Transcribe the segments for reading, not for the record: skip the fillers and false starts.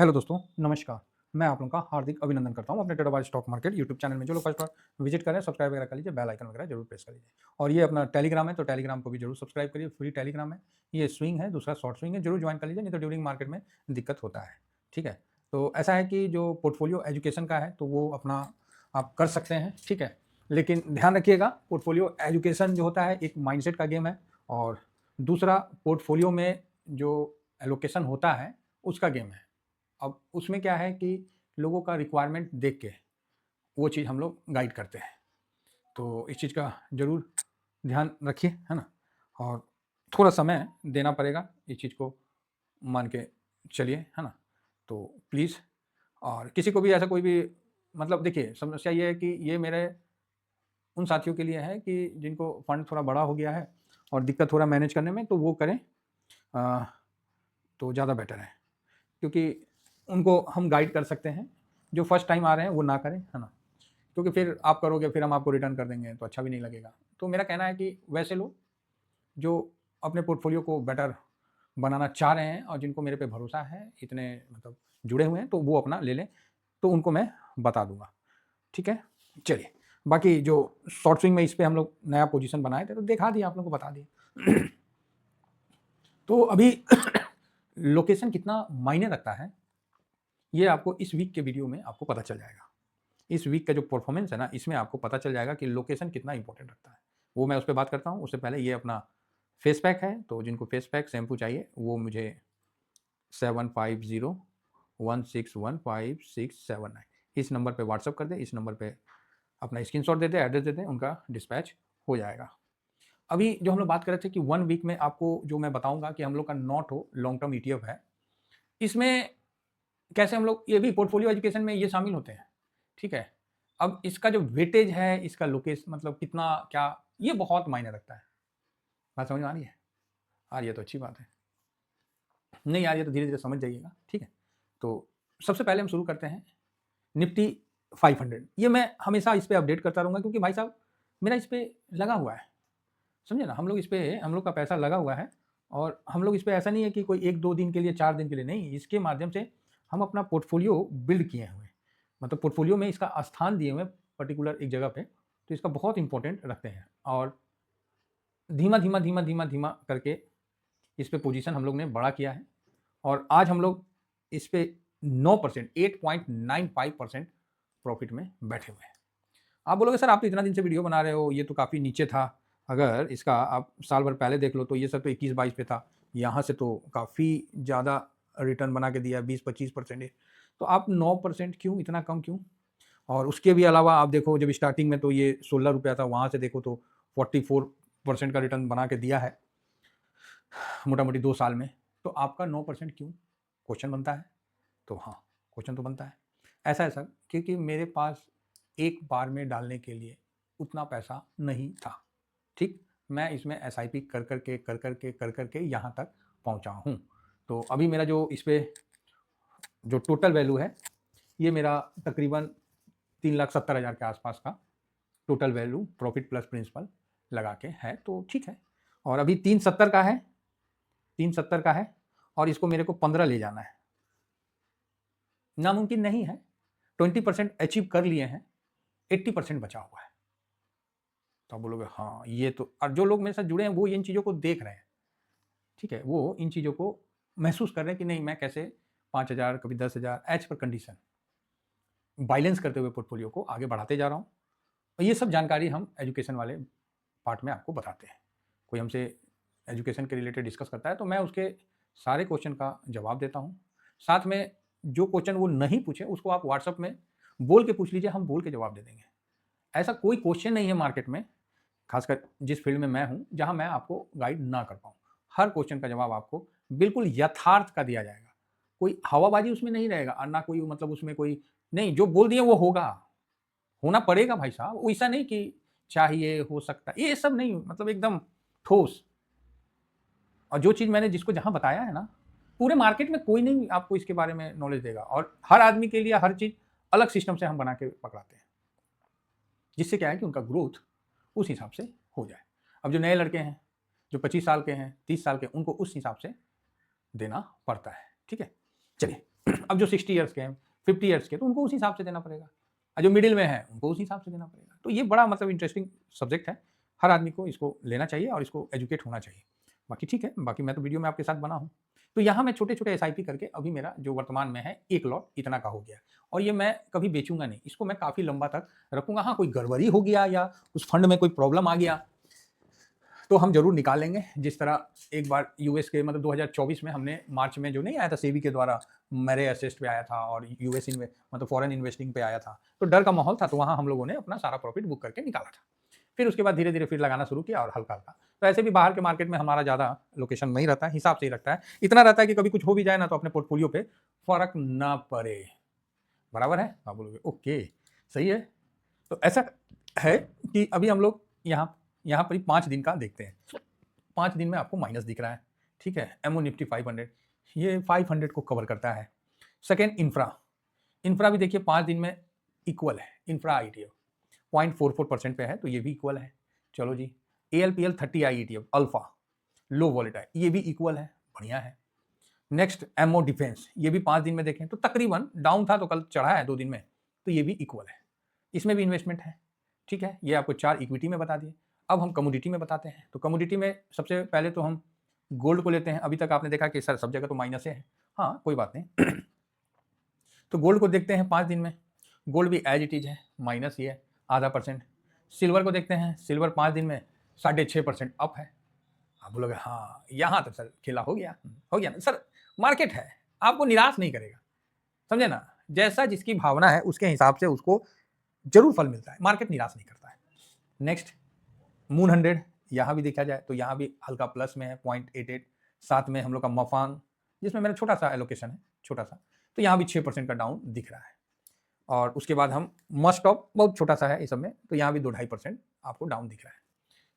Hello दोस्तों, नमस्कार। मैं आप लोगों का हार्दिक अभिनंदन करता हूँ अपने ट्रेडरबाज स्टॉक मार्केट यूट्यूब चैनल में। जो लोग फर्स्ट बार विजिट करें, सब्सक्राइब वगैरह कर लीजिए, बेल आइकन वगैरह जरूर प्रेस कर लीजिए। और ये अपना टेलीग्राम है, तो टेलीग्राम को भी जरूर सब्सक्राइब करिए, फ्री टेलीग्राम है। ये स्विंग है, दूसरा शॉर्ट स्विंग है, जरूर ज्वाइन कर लीजिए, नहीं तो ड्यूरिंग मार्केट में दिक्कत होता है। ठीक है, तो ऐसा है कि जो पोर्टफोलियो एजुकेशन का है तो वो अपना आप कर सकते हैं। ठीक है, लेकिन ध्यान रखिएगा, पोर्टफोलियो एजुकेशन जो होता है एक माइंडसेट का गेम है, और दूसरा पोर्टफोलियो में जो एलोकेशन होता है उसका गेम है। अब उसमें क्या है कि लोगों का रिक्वायरमेंट देख के वो चीज़ हम लोग गाइड करते हैं। तो इस चीज़ का ज़रूर ध्यान रखिए, है ना? और थोड़ा समय देना पड़ेगा इस चीज़ को मान के चलिए, है ना? तो प्लीज़, और किसी को भी ऐसा कोई भी मतलब देखिए, समस्या ये है कि ये मेरे उन साथियों के लिए है कि जिनको फंड थोड़ा बड़ा हो गया है और दिक्कत हो रहा है मैनेज करने में, तो वो करें अ, तो ज़्यादा बेटर है। क्योंकि उनको हम गाइड कर सकते हैं। जो फर्स्ट टाइम आ रहे हैं वो ना करें, है ना? क्योंकि फिर आप करोगे, फिर हम आपको रिटर्न कर देंगे तो अच्छा भी नहीं लगेगा। तो मेरा कहना है कि वैसे लोग जो अपने पोर्टफोलियो को बेटर बनाना चाह रहे हैं और जिनको मेरे पे भरोसा है, इतने मतलब जुड़े हुए हैं, तो वो अपना ले लें, तो उनको मैं बता दूंगा। ठीक है, चलिए। बाकी जो शॉर्ट स्विंग में इस पे हम लोग नया पोजीशन बनाए थे तो दिखा दिया, आप लोगों को बता दिया। तो अभी लोकेशन कितना मायने रखता है ये आपको इस वीक के वीडियो में आपको पता चल जाएगा। इस वीक का जो परफॉर्मेंस है ना, इसमें आपको पता चल जाएगा कि लोकेशन कितना इंपॉर्टेंट रखता है। वो मैं उस पर बात करता हूँ। उससे पहले ये अपना फेस पैक है, तो जिनको फेस पैक शैम्पू चाहिए वो मुझे 7501615679 इस नंबर पे व्हाट्सअप कर दे। इस नंबर पे अपना स्क्रीनशॉट दे दे, एड्रेस दे दे, उनका डिस्पैच हो जाएगा। अभी जो हम लोग बात कर रहे थे कि 1 वीक में आपको जो मैं बताऊंगा कि हम लोग का नॉट हो लॉन्ग टर्म ईटीएफ है, इसमें कैसे हम लोग ये भी पोर्टफोलियो एजुकेशन में ये शामिल होते हैं। ठीक है, अब इसका जो वेटेज है, इसका लोकेशन मतलब कितना क्या, ये बहुत मायने रखता है। बात समझ में आ रही है? आ रही है तो अच्छी बात है, नहीं आ रही है तो धीरे धीरे समझ जाइएगा। ठीक है, तो सबसे पहले हम शुरू करते हैं निफ्टी 500। ये मैं हमेशा इस पर अपडेट करता रहूँगा क्योंकि भाई साहब मेरा इस पर लगा हुआ है, समझे ना? हम लोग इस पर, हम लोग का पैसा लगा हुआ है, और हम लोग इस पर ऐसा नहीं है कि कोई 1-2 दिन के लिए, 4 दिन के लिए नहीं, इसके माध्यम से हम अपना पोर्टफोलियो बिल्ड किए हुए हैं। मतलब पोर्टफोलियो में इसका स्थान दिए हुए पर्टिकुलर एक जगह पे, तो इसका बहुत इंपॉर्टेंट रखते हैं। और धीमा धीमा धीमा धीमा धीमा करके इस पे पोजीशन हम लोग ने बड़ा किया है, और आज हम लोग इस पे 9%, 8.95% प्रॉफिट में बैठे हुए हैं। आप बोलोगे सर आप तो इतना दिन से वीडियो बना रहे हो, ये तो काफ़ी नीचे था। अगर इसका आप साल भर पहले देख लो तो ये सब तो 21-22 पे था, यहाँ से तो काफ़ी ज़्यादा रिटर्न बना के दिया, 20-25%। तो आप 9% क्यों, इतना कम क्यों? और उसके भी अलावा आप देखो, जब स्टार्टिंग में तो ये 16 रुपया था, वहाँ से देखो तो 44% का रिटर्न बना के दिया है मोटा मोटी 2 साल में। तो आपका 9% क्यों, क्वेश्चन बनता है। तो हाँ, क्वेश्चन तो बनता है। ऐसा है सर क्योंकि मेरे पास एक बार में डालने के लिए उतना पैसा नहीं था। ठीक, मैं इसमें एसआईपी कर कर के यहाँ तक पहुँचा हूँ। तो अभी मेरा जो इस पर जो टोटल वैल्यू है, ये मेरा तकरीबन 3,70,000 के आसपास का total value profit plus principal लगा के है, तो ठीक है। और अभी 370 का है, 370 का है, और इसको मेरे को 15 ले जाना है। नामुमकिन नहीं है, 20% अचीव कर लिए हैं, 80% बचा हुआ है। तो आप बोलोगे हाँ ये तो, और जो लोग मेरे साथ जुड़े हैं वो इन चीज़ों को देख रहे हैं। ठीक है, वो इन चीज़ों को महसूस कर रहे हैं कि नहीं मैं कैसे 5,000 कभी 10,000 एज पर कंडीशन बैलेंस करते हुए पोर्टफोलियो को आगे बढ़ाते जा रहा हूँ। और ये सब जानकारी हम एजुकेशन वाले पार्ट में आपको बताते हैं। कोई हमसे एजुकेशन के रिलेटेड डिस्कस करता है तो मैं उसके सारे क्वेश्चन का जवाब देता हूँ। साथ में जो क्वेश्चन वो नहीं पूछे उसको आप व्हाट्सअप में बोल के पूछ लीजिए, हम बोल के जवाब दे देंगे। ऐसा कोई क्वेश्चन नहीं है मार्केट में, खासकर जिस फील्ड में मैं हूँ, जहाँ मैं आपको गाइड ना कर पाऊँ। हर क्वेश्चन का जवाब आपको बिल्कुल यथार्थ का दिया जाएगा। कोई हवाबाजी उसमें नहीं रहेगा, और ना कोई मतलब उसमें कोई नहीं, जो बोल दिए वो होगा, होना पड़ेगा भाई साहब। वैसा नहीं कि चाहिए, हो सकता है, ये सब नहीं, मतलब एकदम ठोस। और जो चीज़ मैंने जिसको जहाँ बताया है ना, पूरे मार्केट में कोई नहीं आपको इसके बारे में नॉलेज देगा, और हर आदमी के लिए हर चीज़ अलग सिस्टम से हम बना के पकड़ाते हैं, जिससे क्या है कि उनका ग्रोथ उस हिसाब से हो जाए। अब जो नए लड़के हैं, जो 25 साल के हैं, 30 साल के, उनको उस हिसाब से देना पड़ता है। ठीक है, चलिए अब जो 60 ईयर्स के हैं, 50 ईयर्स के, तो उनको उसी हिसाब से देना पड़ेगा, और जो मिडिल में है उनको उसी हिसाब से देना पड़ेगा। तो ये बड़ा मतलब इंटरेस्टिंग सब्जेक्ट है, हर आदमी को इसको लेना चाहिए और इसको एजुकेट होना चाहिए। बाकी ठीक है, बाकी मैं तो वीडियो में आपके साथ बना हूँ। तो यहाँ मैं छोटे-छोटे एसआईपी करके अभी मेरा जो वर्तमान में है 1 लॉट इतना का हो गया, और ये मैं कभी बेचूँगा नहीं, इसको मैं काफ़ी लंबा तक रखूँगा। हाँ, कोई गड़बड़ी हो गया या उस फंड में कोई प्रॉब्लम आ गया तो हम जरूर निकाल लेंगे। जिस तरह एक बार यूएस के मतलब 2024 में हमने मार्च में जो नहीं आया था सेबी के द्वारा मेरे असिस्ट पे आया था और यूएस मतलब फॉरेन इन्वेस्टिंग पे आया था, तो डर का माहौल था, तो वहाँ हम लोगों ने अपना सारा प्रॉफिट बुक करके निकाला था। फिर उसके बाद धीरे धीरे फिर लगाना शुरू किया और हल्का हल्का। तो ऐसे भी बाहर के मार्केट में हमारा ज़्यादा लोकेशन नहीं रहता है, हिसाब से ही रखता है, इतना रहता है कि कभी कुछ हो भी जाए ना तो अपने पोर्टफोलियो पे फर्क ना पड़े। बराबर है, आप बोलोगे ओके सही है। तो ऐसा है कि अभी हम लोग यहाँ पर ही 5 दिन का देखते हैं। 5 दिन में आपको माइनस दिख रहा है, ठीक है। एमओ निफ्टी 500 ये 500 को कवर करता है। सेकेंड इंफ्रा भी देखिए 5 दिन में इक्वल है। इंफ्रा आईटीएफ 0.44% पे है, तो ये भी इक्वल है। चलो जी, एएलपीएल 30 आईईटीएफ अल्फा लो वॉलेटाइल, ये भी इक्वल है, बढ़िया है। नेक्स्ट एमओ डिफेंस, ये भी 5 दिन में देखें तो तकरीबन डाउन था तो कल चढ़ा है 2 दिन में, तो ये भी इक्वल है, इसमें भी इन्वेस्टमेंट है, ठीक है। ये आपको 4 इक्विटी में बता दिए। अब हम कमोडिटी में बताते हैं। तो कमोडिटी में सबसे पहले तो हम गोल्ड को लेते हैं। अभी तक आपने देखा कि सर सब जगह तो माइनस है, हाँ कोई बात नहीं। तो गोल्ड को देखते हैं 5 दिन में, गोल्ड भी एज इट इज है, माइनस ही है %0.5%। सिल्वर को देखते हैं, सिल्वर 5 दिन में 6.5% अप है। आप बोलोगे हाँ यहाँ तो सर खेला हो गया ना सर, मार्केट है, आपको निराश नहीं करेगा, समझे ना। जैसा जिसकी भावना है उसके हिसाब से उसको जरूर फल मिलता है, मार्केट निराश नहीं करता है। नेक्स्ट मून 100, यहाँ भी देखा जाए तो यहाँ भी हल्का प्लस में है 0.88। साथ में हम लोग का मफांग, जिसमें मेरा छोटा सा एलोकेशन है, छोटा सा, तो यहाँ भी 6% का डाउन दिख रहा है। और उसके बाद हम मस्ट ऑफ बहुत छोटा सा है इस सब में, तो यहाँ भी 2-2.5% आपको डाउन दिख रहा है।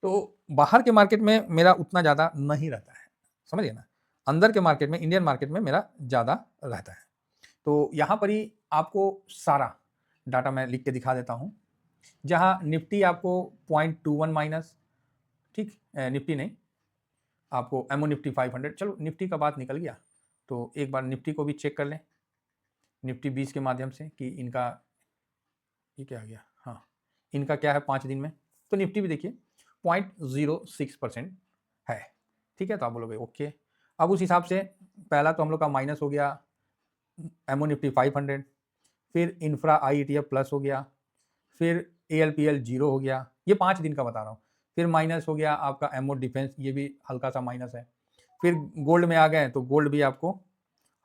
तो बाहर के मार्केट में मेरा उतना ज़्यादा नहीं रहता है, समझिए ना। अंदर के मार्केट में, इंडियन मार्केट में मेरा ज़्यादा रहता है। तो यहाँ पर ही आपको सारा डाटा मैं लिख के दिखा देता हूँ। जहाँ निफ्टी आपको 0.21 माइनस, ठीक, निफ्टी नहीं, आपको एमओ निफ्टी 500, चलो निफ्टी का बात निकल गया, तो एक बार निफ्टी को भी चेक कर लें, निफ्टी 20 के माध्यम से कि इनका ये क्या आ गया, हाँ इनका क्या है 5 दिन में। तो निफ्टी भी देखिए 0.06% है, ठीक है। तो आप बोलोगे ओके। अब उस हिसाब से पहला तो हम लोग का माइनस हो गया एमओ निफ्टी 500, फिर इंफ्रा आईईटीएफ प्लस हो गया, फिर एएलपीएल 0 हो गया, ये 5 दिन का बता रहा हूँ। फिर माइनस हो गया आपका एमओ डिफेंस, ये भी हल्का सा माइनस है। फिर गोल्ड में आ गए तो गोल्ड भी आपको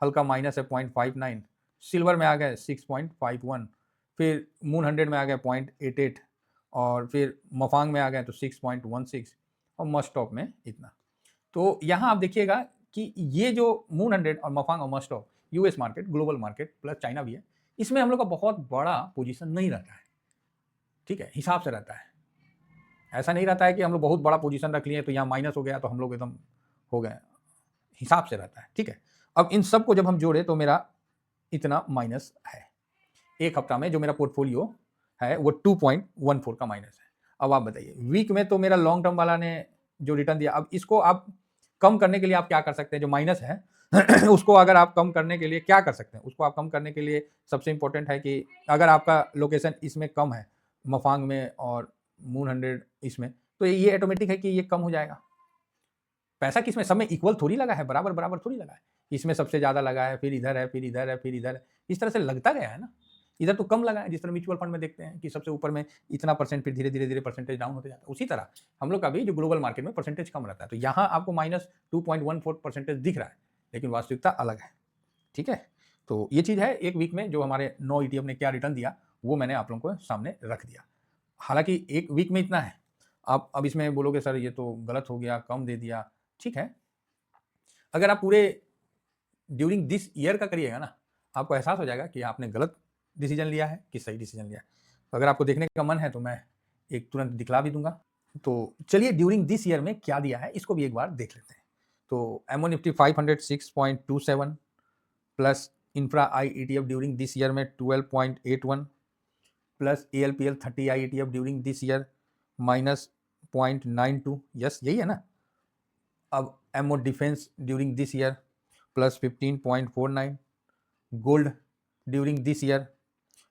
हल्का माइनस है 0.59। सिल्वर में आ गए 6.51। फिर मून 100 में आ गए 0.88, और फिर मफांग में आ गए तो 6.16, और मस्टॉप में इतना। तो यहाँ आप देखिएगा कि ये जो मून 100 और मफांग और मस्टॉप US market, global market plus China भी है, इसमें हम लोग का बहुत बड़ा पोजीशन नहीं रहता है, ठीक है, हिसाब से रहता है। ऐसा नहीं रहता है कि हम लोग बहुत बड़ा पोजीशन रख लिए तो यहाँ माइनस हो गया तो हम लोग एकदम हो गए, हिसाब से रहता है, ठीक है। अब इन सब को जब हम जोड़े तो मेरा इतना माइनस है। एक हफ्ता में जो मेरा पोर्टफोलियो है वो 2.14 का माइनस है। अब आप बताइए, वीक में तो मेरा लॉन्ग टर्म वाला ने जो रिटर्न दिया, अब इसको आप कम करने के लिए आप क्या कर सकते हैं, जो माइनस है उसको अगर आप कम करने के लिए क्या कर सकते हैं, उसको आप कम करने के लिए सबसे इंपॉर्टेंट है कि अगर आपका लोकेशन इसमें कम है, मफांग में और मून 100 इसमें, तो ये ऑटोमेटिक है कि ये कम हो जाएगा। पैसा किसमें, सब में इक्वल थोड़ी लगा है, बराबर बराबर थोड़ी लगा है। इसमें सबसे ज़्यादा लगा है, फिर इधर है, फिर इधर है, फिर इधर है, इस तरह से लगता गया है ना। इधर तो कम लगा है, जिस तरह म्यूचुअल फंड में देखते हैं कि सबसे ऊपर में इतना परसेंट, फिर धीरे धीरे धीरे परसेंटेज डाउन होते जाता है, उसी तरह हम लोग का भी जो ग्लोबल मार्केट में परसेंटेज कम रहता है। तो यहाँ आपको -2.14% दिख रहा है, लेकिन वास्तविकता अलग है, ठीक है। तो ये चीज़ है, एक वीक में जो हमारे 9 ETF ने क्या रिटर्न दिया वो मैंने आप लोगों को सामने रख दिया। हालांकि एक वीक में इतना है, आप अब इसमें बोलोगे सर ये तो गलत हो गया, कम दे दिया, ठीक है। अगर आप पूरे ड्यूरिंग दिस ईयर का करिएगा ना, आपको एहसास हो जाएगा कि आपने गलत डिसीजन लिया है कि सही डिसीजन लिया है। तो अगर आपको देखने का मन है तो मैं एक तुरंत दिखला भी दूंगा। तो चलिए ड्यूरिंग दिस ईयर में क्या दिया है इसको भी एक बार देख लेते हैं। तो MO Nifty 500 6.27 plus infra I ETF during this year में 12.81 plus ALPL 30 I ETF during this year -0.92, yes यही है ना। अब MO defence during this year +15.49 gold during this year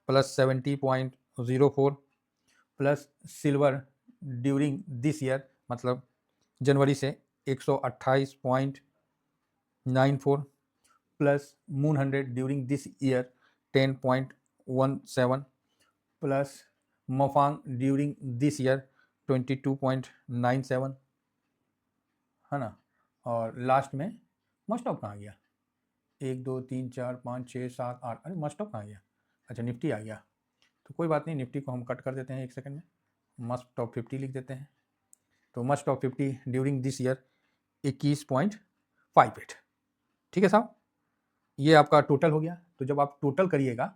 plus 70.04 plus silver during this year मतलब जनवरी से 128.94 plus moon 100 during this year 10.17 plus MAFANG during this year 22.97 है ना। और लास्ट में मस्ट ऑफ कहाँ गया, 1 2 3 4 5 6 7 8, अरे मस्ट ऑफ कहाँ गया, अच्छा निफ्टी आ गया। तो कोई बात नहीं, निफ्टी को हम कट कर देते हैं 1 सेकंड में, मस्ट ऑफ 50 लिख देते हैं। तो must of 50 during this year 21.58। ठीक है साहब, ये आपका टोटल हो गया। तो जब आप टोटल करिएगा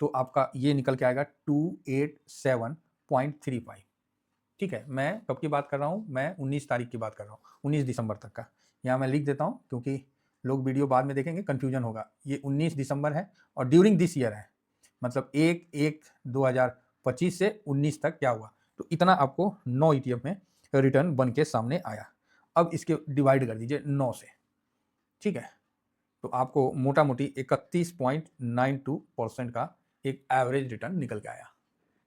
तो आपका ये निकल के आएगा 287.35। ठीक है, मैं कब की बात कर रहा हूँ, मैं 19 तारीख की बात कर रहा हूँ, 19 दिसंबर तक का। यहाँ मैं लिख देता हूँ क्योंकि लोग वीडियो बाद में देखेंगे, कन्फ्यूजन होगा। ये 19 दिसंबर है और ड्यूरिंग दिस ईयर है, मतलब 1/1/2025 से 19 तक क्या हुआ, तो इतना आपको 9 ETF में रिटर्न बन के सामने आया। अब इसके डिवाइड कर दीजिए 9 से, ठीक है, तो आपको मोटा मोटी 31.92% का एक एवरेज रिटर्न निकल के आया।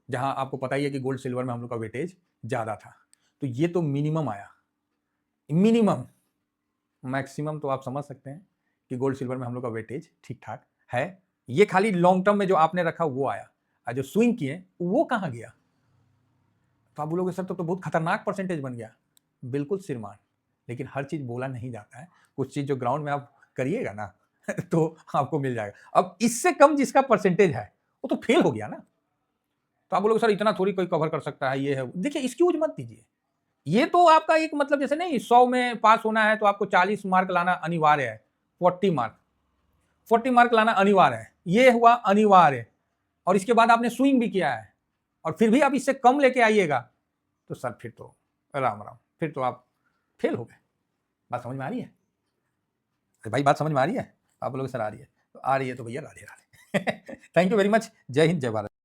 जहां आपको पता ही है कि गोल्ड सिल्वर में हम लोग का वेटेज ज़्यादा था, तो ये तो मिनिमम आया। मिनिमम, मैक्सिमम तो आप समझ सकते हैं कि गोल्ड सिल्वर में हम लोग का वेटेज ठीक ठाक है। ये खाली लॉन्ग टर्म में जो आपने रखा वो आया, और जो स्विंग किए वो कहाँ गया। तो आप बोलोगे सर तो बहुत खतरनाक परसेंटेज बन गया। बिल्कुल श्रीमान, लेकिन हर चीज़ बोला नहीं जाता है, कुछ चीज़ जो ग्राउंड में आप करिएगा ना तो आपको मिल जाएगा। अब इससे कम जिसका परसेंटेज है वो तो फेल हो गया ना। तो आप बोलोगे सर इतना थोड़ी कोई कवर कर सकता है, ये है। देखिए इसकी यूज मत दीजिए, ये तो आपका एक मतलब जैसे नहीं 100 में पास होना है तो आपको 40 मार्क लाना अनिवार्य है, 40 मार्क लाना अनिवार्य है, ये हुआ अनिवार्य। और इसके बाद आपने स्विंग भी किया है और फिर भी आप इससे कम लेके आइएगा तो सर फिर तो राम राम, फिर तो आप फेल हो गए। बात समझ में आ रही है भाई, बात समझ में आ रही है। आप बोलोगे सर आ रही है, तो आ रही है तो भैया Radhe Radhe. Thank you very much, जय हिंद जय भारत।